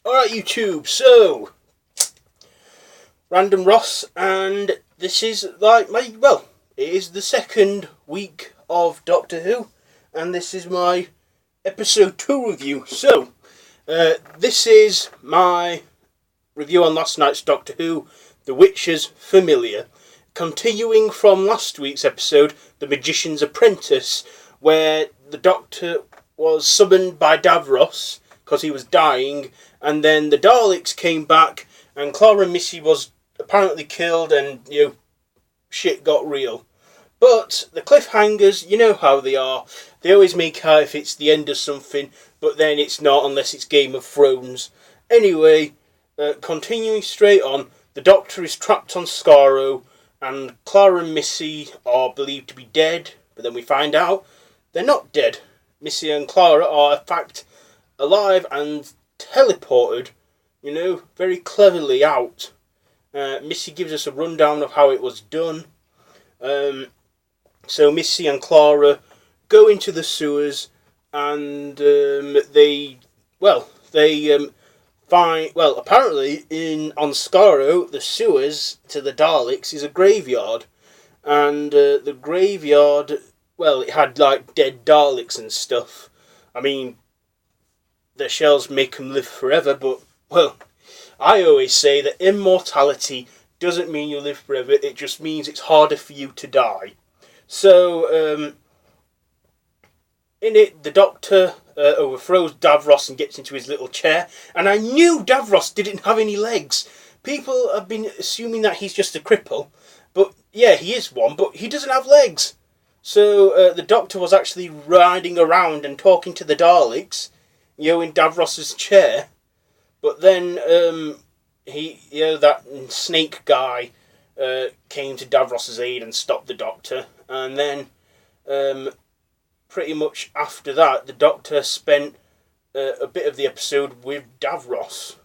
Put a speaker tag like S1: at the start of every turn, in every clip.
S1: Alright YouTube, so Random Ross, and this is like it is the second week of Doctor Who, and this is my episode 2 review. So this is my review on last night's Doctor Who, The Witcher's Familiar, continuing from last week's episode, The Magician's Apprentice, where the Doctor was summoned by Davros because he was dying, and then the Daleks came back, and Clara and Missy was apparently killed, and shit got real. But the cliffhangers, you know how they are. They always make out if it's the end of something, but then it's not unless it's Game of Thrones. Anyway, continuing straight on, the Doctor is trapped on Skaro, and Clara and Missy are believed to be dead, but then we find out they're not dead. Missy and Clara are in fact alive and teleported, very cleverly out. Missy gives us a rundown of how it was done. So Missy and Clara go into the sewers, and they find, apparently on Skaro, the sewers to the Daleks is a graveyard, and the graveyard, it had like dead Daleks and stuff. I mean, their shells make them live forever, but, I always say that immortality doesn't mean you live forever, it just means it's harder for you to die. So, in it, the Doctor overthrows Davros and gets into his little chair, and I knew Davros didn't have any legs. People have been assuming that he's just a cripple, but yeah, he is one, but he doesn't have legs. So, the Doctor was actually riding around and talking to the Daleks, in Davros's chair, but then that snake guy came to Davros's aid and stopped the Doctor, and then pretty much after that, the Doctor spent a bit of the episode with Davros.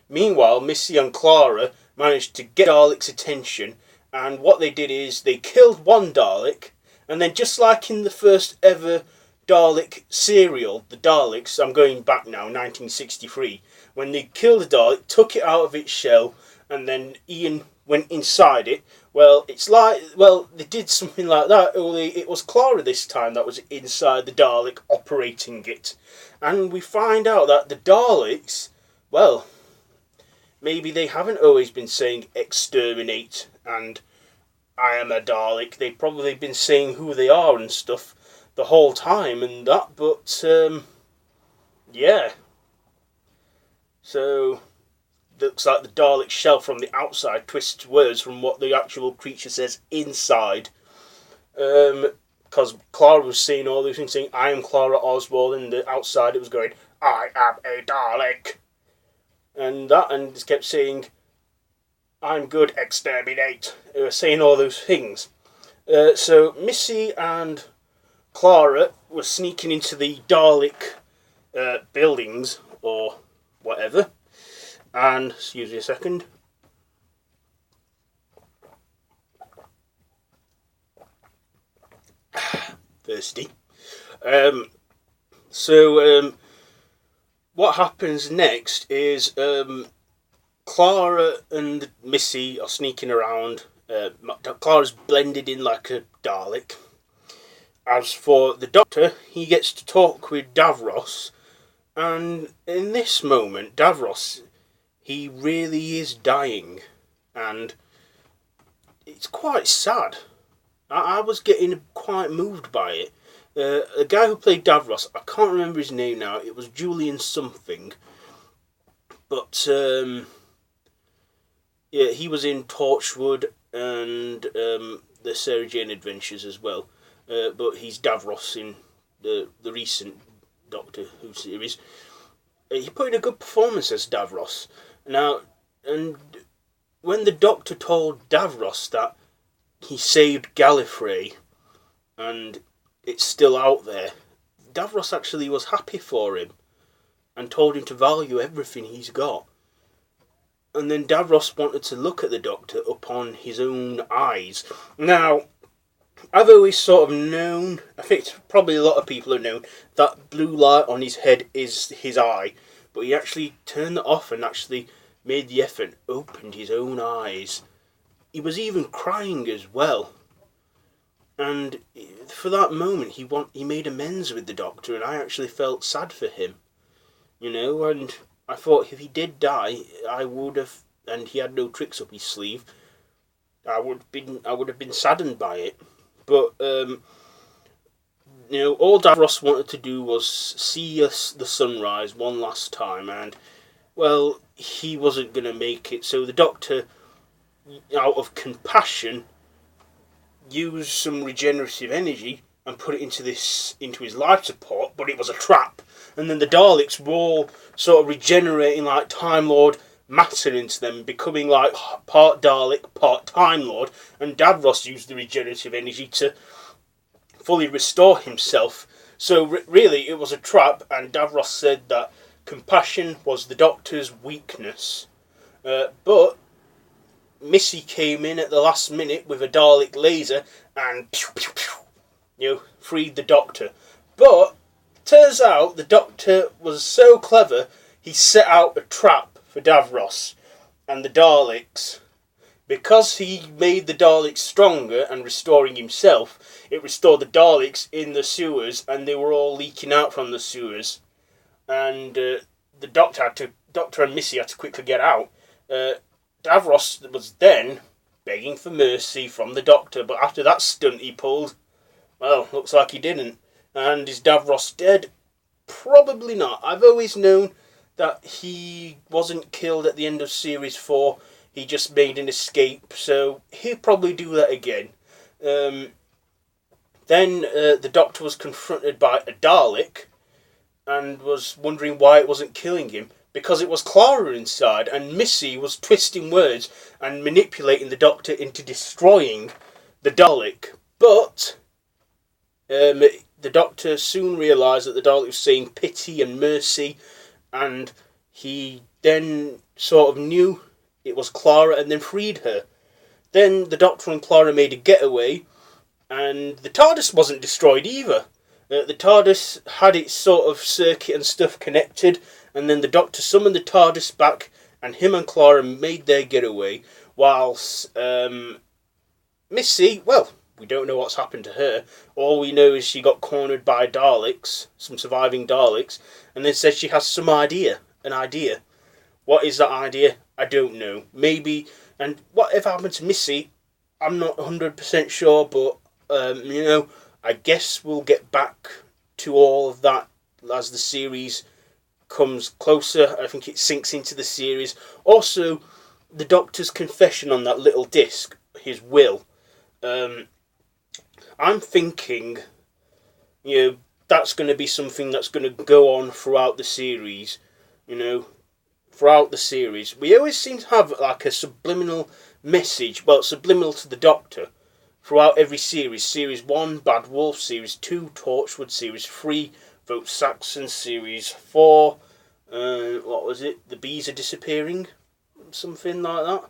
S1: Meanwhile, Missy and Clara managed to get Dalek's attention, and what they did is they killed one Dalek, and then just like in the first ever Dalek serial, the Daleks, I'm going back now, 1963, when they killed the Dalek, took it out of its shell, and then Ian went inside it. They did something like that, only it was Clara this time that was inside the Dalek operating it. And we find out that the Daleks, maybe they haven't always been saying exterminate and I am a Dalek. They've probably been saying who they are and stuff the whole time and that, but yeah. So looks like the Dalek shell from the outside twists words from what the actual creature says inside. Because Clara was saying all these things, saying I am Clara Oswald, and the outside it was going I am a Dalek, and it kept saying I'm good, exterminate. It was saying all those things. So Missy and Clara were sneaking into the Dalek buildings, or whatever, and, excuse me a second, thirsty. What happens next is Clara and Missy are sneaking around. Clara's blended in like a Dalek. As for the Doctor, he gets to talk with Davros, and in this moment, Davros, he really is dying, and it's quite sad. I was getting quite moved by it. The guy who played Davros, I can't remember his name now, it was Julian something, but yeah, he was in Torchwood and the Sarah Jane Adventures as well. But he's Davros in the recent Doctor Who series. He put in a good performance as Davros. Now, and when the Doctor told Davros that he saved Gallifrey and it's still out there, Davros actually was happy for him and told him to value everything he's got. And then Davros wanted to look at the Doctor upon his own eyes. Now, I've always sort of known, I think probably a lot of people have known, that blue light on his head is his eye. but he actually turned it off and actually made the effort, opened his own eyes. He was even crying as well. And for that moment, he made amends with the Doctor, and I actually felt sad for him. You know, and I thought if he did die, I would have, and he had no tricks up his sleeve, I would have been saddened by it. But you know, all Davros wanted to do was see the sunrise one last time, and well, he wasn't going to make it. So the Doctor, out of compassion, used some regenerative energy and put it into his life support, but it was a trap. And then the Daleks were all sort of regenerating like Time Lord matter into them, becoming like part Dalek, part Time Lord. And Davros used the regenerative energy to fully restore himself. So really, it was a trap. And Davros said that compassion was the Doctor's weakness. But Missy came in at the last minute with a Dalek laser and pew, pew, pew, you know, freed the Doctor. But turns out the Doctor was so clever, he set out a trap for Davros and the Daleks. Because he made the Daleks stronger and restoring himself, it restored the Daleks in the sewers, and they were all leaking out from the sewers. And the Doctor and Missy had to quickly get out. Davros was then begging for mercy from the Doctor, but after that stunt he pulled, well, looks like he didn't. And is Davros dead? Probably not. I've always known that he wasn't killed at the end of Series 4. He just made an escape, so he'll probably do that again. Then the Doctor was confronted by a Dalek and was wondering why it wasn't killing him. Because it was Clara inside, and Missy was twisting words and manipulating the Doctor into destroying the Dalek. But the Doctor soon realised that the Dalek was saying pity and mercy, and he then sort of knew it was Clara and then freed her. Then the Doctor and Clara made a getaway, and the TARDIS wasn't destroyed either. The TARDIS had its sort of circuit and stuff connected, and then the Doctor summoned the TARDIS back, and him and Clara made their getaway, whilst Missy, well, we don't know what's happened to her. All we know is she got cornered by Daleks, some surviving Daleks, and then said she has an idea. What is that idea? I don't know. Maybe, and whatever happened to Missy, I'm not 100% sure, but, you know, I guess we'll get back to all of that as the series comes closer. I think it sinks into the series. Also, the Doctor's confession on that little disc, his will. I'm thinking, you know, that's going to be something that's going to go on throughout the series. You know, throughout the series, we always seem to have like a subliminal message. Well, subliminal to the Doctor. Throughout every series. Series 1, Bad Wolf. Series 2, Torchwood. Series 3, Vote Saxon. Series 4, what was it? The bees are disappearing? Something like that.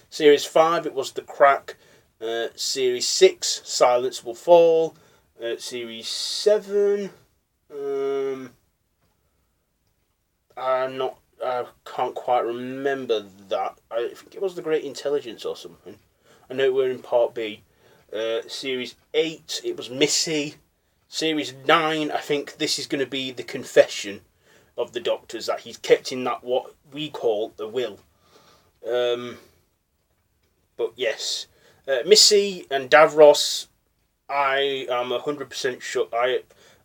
S1: Series 5, it was The Crack. Series 6, Silence Will Fall. Series 7, I can't quite remember that. I think it was The Great Intelligence or something. I know we're in Part B. Series 8, it was Missy. Series 9, I think this is going to be the confession of the Doctor's, that he's kept in that what we call the will. But yes, Missy and Davros, I am 100% sure.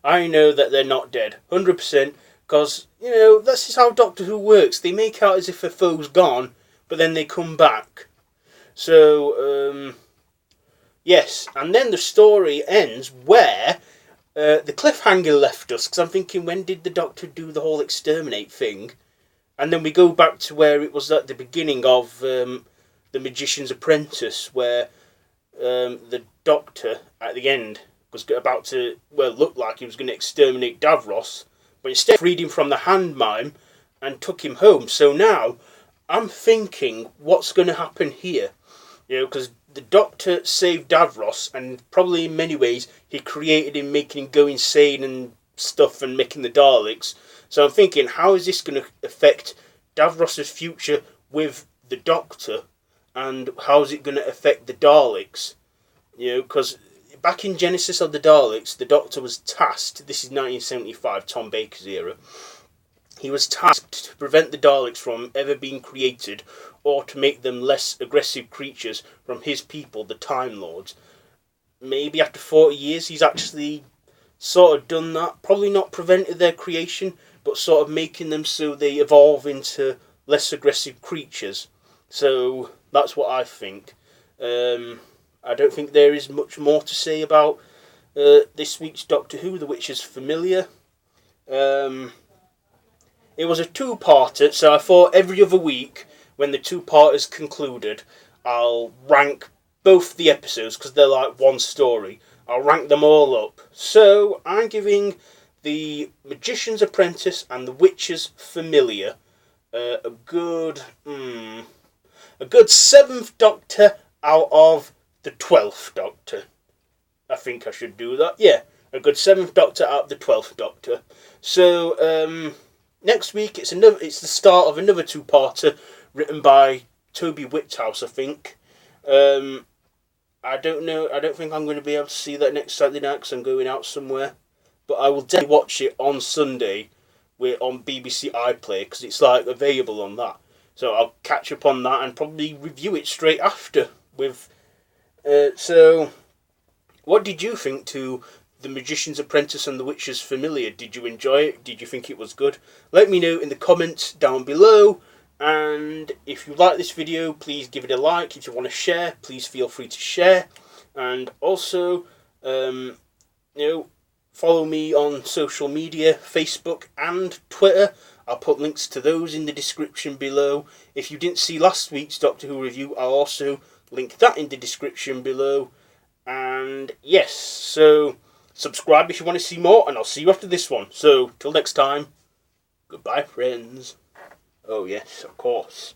S1: I know that they're not dead, 100%, because, you know, this is how Doctor Who works. They make out as if a foe's gone, but then they come back. So, yes, and then the story ends where the cliffhanger left us, because I'm thinking, when did the Doctor do the whole exterminate thing? And then we go back to where it was at the beginning of The Magician's Apprentice, where the Doctor, at the end, was about to, well, looked like he was going to exterminate Davros, but instead freed him from the hand mime and took him home. So now, I'm thinking, what's going to happen here? You know, because the Doctor saved Davros, and probably in many ways he created him, making him go insane and stuff, and making the Daleks. So I'm thinking, how is this going to affect Davros's future with the Doctor, and how is it going to affect the Daleks? You know, because back in Genesis of the Daleks, the Doctor was tasked, this is 1975, Tom Baker's era, he was tasked to prevent the Daleks from ever being created, or to make them less aggressive creatures from his people, the Time Lords. Maybe after 40 years he's actually sort of done that. Probably not prevented their creation, but sort of making them so they evolve into less aggressive creatures. So that's what I think. I don't think there is much more to say about this week's Doctor Who, The Witcher's Familiar. It was a two-parter, so I thought every other week, when the two-parters concluded, I'll rank both the episodes, because they're like one story. I'll rank them all up. So, I'm giving The Magician's Apprentice and The Witcher's Familiar a good 7th Doctor out of the 12th Doctor. I think I should do that. Yeah, a good 7th Doctor out of the 12th Doctor. So, next week it's the start of another two-parter written by Toby Whithouse, I think. I don't know. I don't think I'm going to be able to see that next Saturday night because I'm going out somewhere. But I will definitely watch it on Sunday on BBC iPlayer, because it's like available on that. So I'll catch up on that and probably review it straight after. So, what did you think to The Magician's Apprentice and The Witcher's Familiar? Did you enjoy it? Did you think it was good? Let me know in the comments down below. And if you like this video, please give it a like. If you want to share, please feel free to share. And also, follow me on social media, Facebook and Twitter. I'll put links to those in the description below. If you didn't see last week's Doctor Who review, I'll also link that in the description below. And yes, so subscribe if you want to see more, and I'll see you after this one. So, till next time, goodbye, friends. Oh yes, of course.